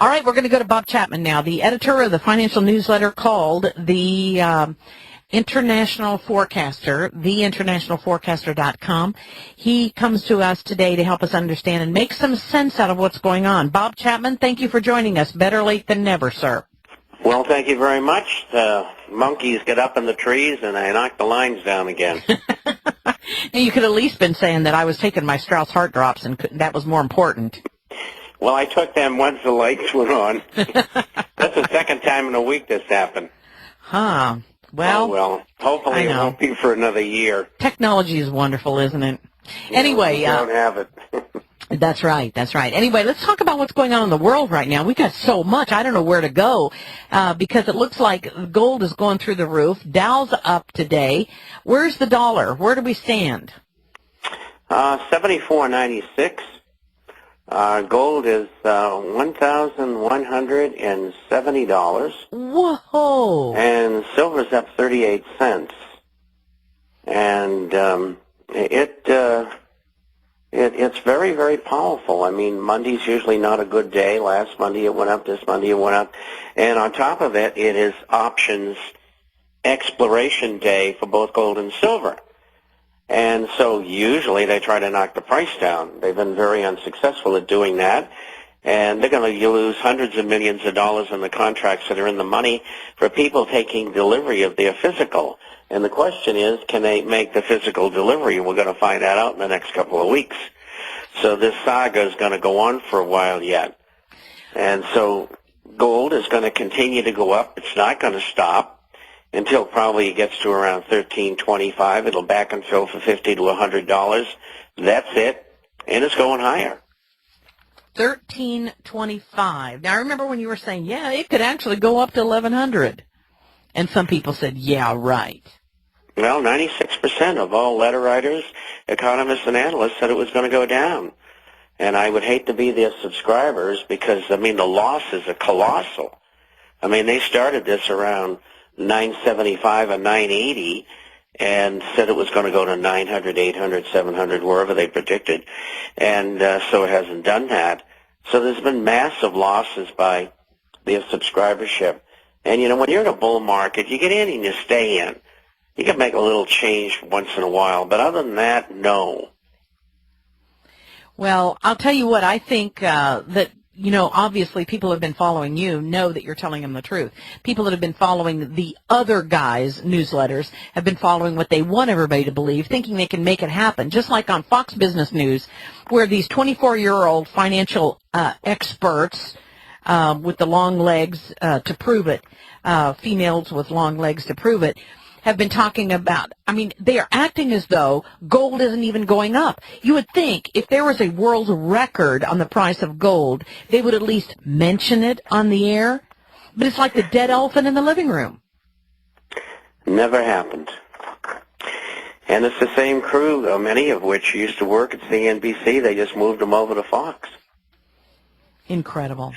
All right, we're going to go to Bob Chapman now, the editor of the financial newsletter called the International Forecaster, theinternationalforecaster.com. He comes to us today to help us understand and make some sense out of what's going on. Bob Chapman, thank you for joining us. Better late than never, sir. Well, thank you very much. The monkeys get up in the trees, and I knock the lines down again. You could at least been saying that I was taking my Strauss heart drops, and that was more important. Well, I took them once the lights were on. That's the second time in a week this happened. Huh. Well, oh, well, hopefully it won't be for another year. Technology is wonderful, isn't it? Anyway, we don't have it. That's right. That's right. Anyway, let's talk about what's going on in the world right now. We've got so much. I don't know where to go because it looks like gold is going through the roof. Dow's up today. Where's the dollar? Where do we stand? 74.96. Gold is $1,170. Whoa! And silver's up 38 cents. And it's very, very powerful. I mean, Monday's usually not a good day. Last Monday it went up. This Monday it went up. And on top of it, it is options exploration day for both gold and silver. And so usually they try to knock the price down. They've been very unsuccessful at doing that. And they're going to lose hundreds of millions of dollars in the contracts that are in the money for people taking delivery of their physical. And the question is, can they make the physical delivery? We're going to find that out in the next couple of weeks. So this saga is going to go on for a while yet. And so gold is going to continue to go up. It's not going to stop until probably it gets to around $13.25. It'll back and fill for $50 to $100. That's it. And it's going higher. $13.25. Now, I remember when you were saying, yeah, it could actually go up to $1,100. And some people said, yeah, right. Well, 96% of all letter writers, economists, and analysts said it was going to go down. And I would hate to be their subscribers because, I mean, the losses are colossal. I mean, they started this around 975 or 980 and said it was going to go to 900, 800, 700, wherever they predicted. And so it hasn't done that. So there's been massive losses by their subscribership. And, you know, when you're in a bull market, you get in and you stay in. You can make a little change once in a while, but other than that, no. Well, I'll tell you what, I think that, you know, obviously people who have been following you know that you're telling them the truth. People that have been following the other guys' newsletters have been following what they want everybody to believe, thinking they can make it happen. Just like on Fox Business News, where these 24-year-old financial experts with the long legs to prove it, females with long legs to prove it, have been talking about, I mean, they are acting as though gold isn't even going up. You would think if there was a world record on the price of gold, they would at least mention it on the air. But it's like the dead elephant in the living room. Never happened. And it's the same crew, many of which used to work at CNBC. They just moved them over to Fox. Incredible.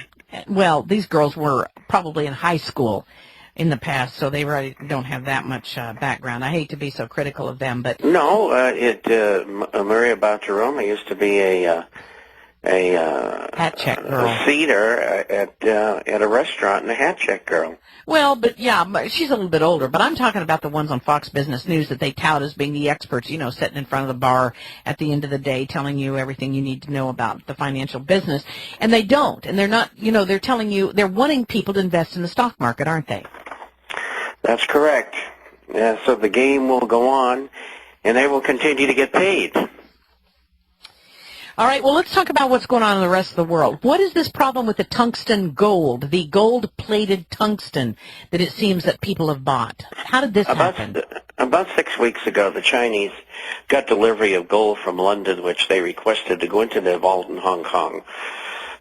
Well, these girls were probably in high school in the past, so they really don't have that much background. I hate to be so critical of them, but no, Maria Bartiromo used to be a hat check girl, a seater at a restaurant, and a hat check girl. Well, but yeah, she's a little bit older. But I'm talking about the ones on Fox Business News that they tout as being the experts, you know, sitting in front of the bar at the end of the day telling you everything you need to know about the financial business. And they don't. And they're not, you know, they're telling you, they're wanting people to invest in the stock market, aren't they? That's correct. Yeah, so the game will go on, and they will continue to get paid. All right, well, let's talk about what's going on in the rest of the world. What is this problem with the tungsten gold, the gold-plated tungsten that it seems that people have bought? How did this happen? About 6 weeks ago, the Chinese got delivery of gold from London, which they requested to go into their vault in Hong Kong.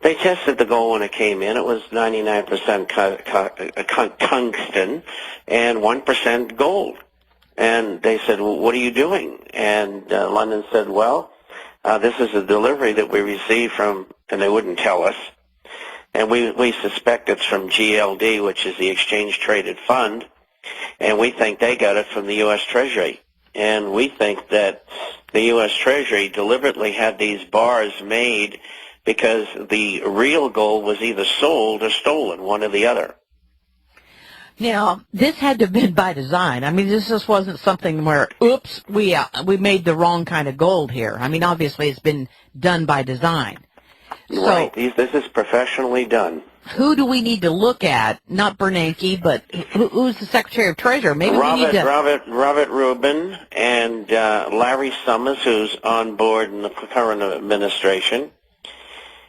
They tested the gold when it came in. It was 99% tungsten and 1% gold. And they said, well, what are you doing? And London said, well, this is a delivery that we received from, and they wouldn't tell us, and we suspect it's from GLD, which is the Exchange Traded Fund, and we think they got it from the U.S. Treasury. And we think that the U.S. Treasury deliberately had these bars made because the real gold was either sold or stolen, one or the other. Now, this had to have been by design. I mean, this just wasn't something where, oops, we made the wrong kind of gold here. I mean, obviously it's been done by design. Right. So, This is professionally done. who do we need to look at? Not Bernanke, but who's the Secretary of Treasury? Maybe we need to... Robert Rubin and Larry Summers, who's on board in the current administration,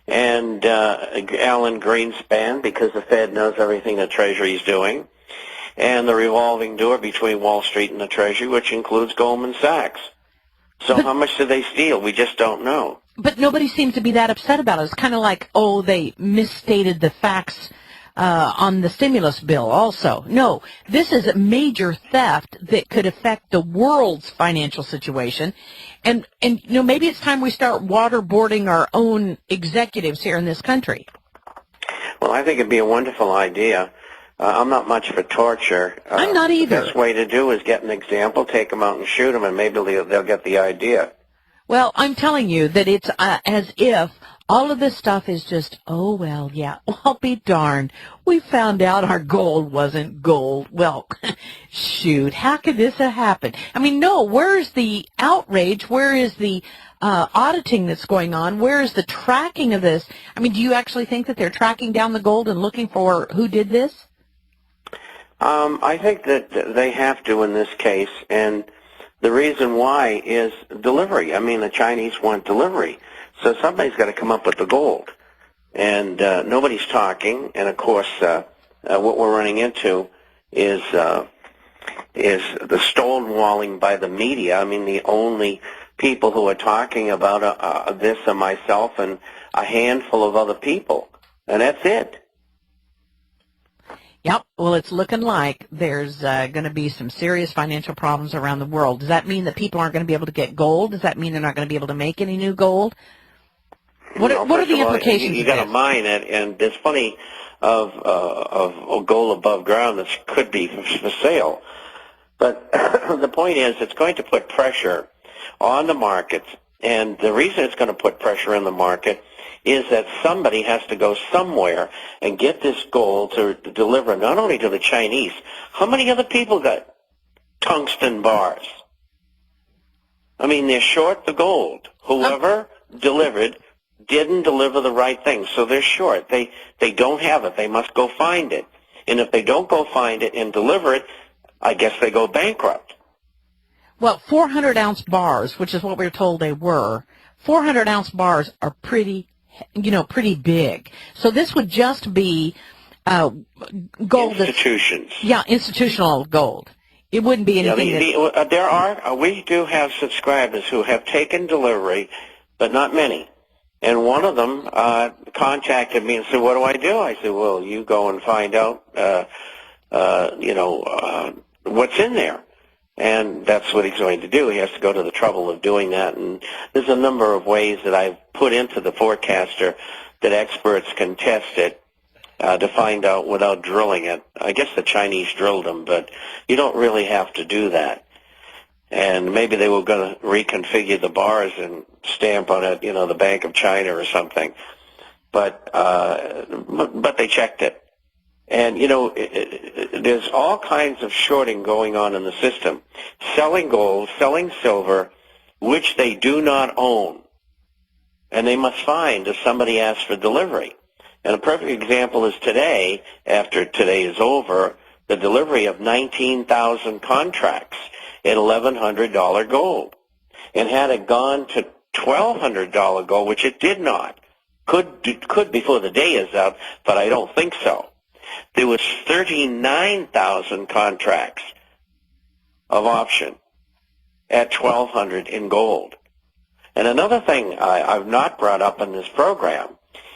and Alan Greenspan, because the Fed knows everything the Treasury is doing, and the revolving door between Wall Street and the Treasury, which includes Goldman Sachs. So how much did they steal? We just don't know. But nobody seems to be that upset about it. It's kind of like, oh, they misstated the facts on the stimulus bill also. No, this is a major theft that could affect the world's financial situation. And you know, maybe it's time we start waterboarding our own executives here in this country. Well, I think it'd be a wonderful idea. I'm not much for torture. I'm not either. The best way to do is get an example, take them out and shoot them, and maybe they'll get the idea. Well, I'm telling you that it's as if all of this stuff is just, oh, well, yeah, I'll be darned. We found out our gold wasn't gold. Well, shoot, how could this have happened? I mean, no, where's the outrage? Where is the auditing that's going on? Where is the tracking of this? I mean, do you actually think that they're tracking down the gold and looking for who did this? I think that they have to in this case, and the reason why is delivery. I mean, the Chinese want delivery, so somebody's got to come up with the gold, and nobody's talking. And of course, what we're running into is the stonewalling by the media. I mean, the only people who are talking about this are myself and a handful of other people, and that's it. Yep. Well, it's looking like there's going to be some serious financial problems around the world. Does that mean that people aren't going to be able to get gold? Does that mean they're not going to be able to make any new gold? What are the implications? You got to mine it, and there's plenty of gold above ground that could be for sale. But the point is, it's going to put pressure on the markets, and the reason it's going to put pressure on the market is that somebody has to go somewhere and get this gold to deliver not only to the Chinese. How many other people got tungsten bars? I mean, they're short the gold. Whoever delivered didn't deliver the right thing, so they're short. They don't have it. They must go find it. And if they don't go find it and deliver it, I guess they go bankrupt. Well, 400-ounce bars, which is what we were told they were, 400-ounce bars are pretty big. So this would just be gold. Institutions. Institutional gold. It wouldn't be anything. We do have subscribers who have taken delivery, but not many. And one of them contacted me and said, "What do I do?" I said, "Well, you go and find out, what's in there." And that's what he's going to do. He has to go to the trouble of doing that. And there's a number of ways that I've put into the forecaster that experts can test it to find out without drilling it. I guess the Chinese drilled them, but you don't really have to do that. And maybe they were going to reconfigure the bars and stamp on it, the Bank of China or something. But they checked it. And, there's all kinds of shorting going on in the system. Selling gold, selling silver, which they do not own. And they must find if somebody asks for delivery. And a perfect example is today, after today is over, the delivery of 19,000 contracts at $1,100 gold. And had it gone to $1,200 gold, which it did not, could before the day is out, but I don't think so. There was 39,000 contracts of option at $1,200 in gold. And another thing I've not brought up in this program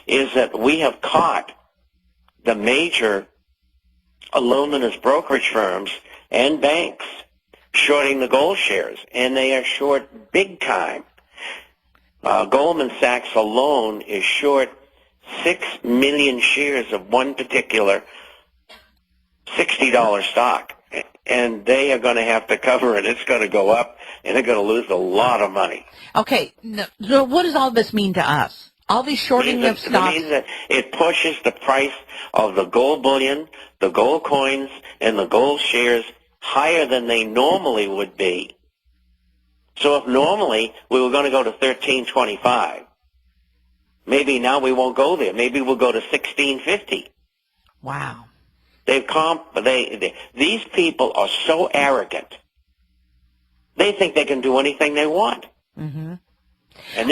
is that we have caught the major aluminous brokerage firms and banks shorting the gold shares, and they are short big time. Goldman Sachs alone is short 6 million shares of one particular $60 stock, and they are going to have to cover it. It's going to go up, and they're going to lose a lot of money. Okay, so what does all this mean to us? All these shorting of It stocks. means that it pushes the price of the gold bullion, the gold coins, and the gold shares higher than they normally would be. So if normally we were going to go to 1325, maybe now we won't go there. Maybe we'll go to 1650. Wow. These people are so arrogant. They think they can do anything they want. Mm-hmm. And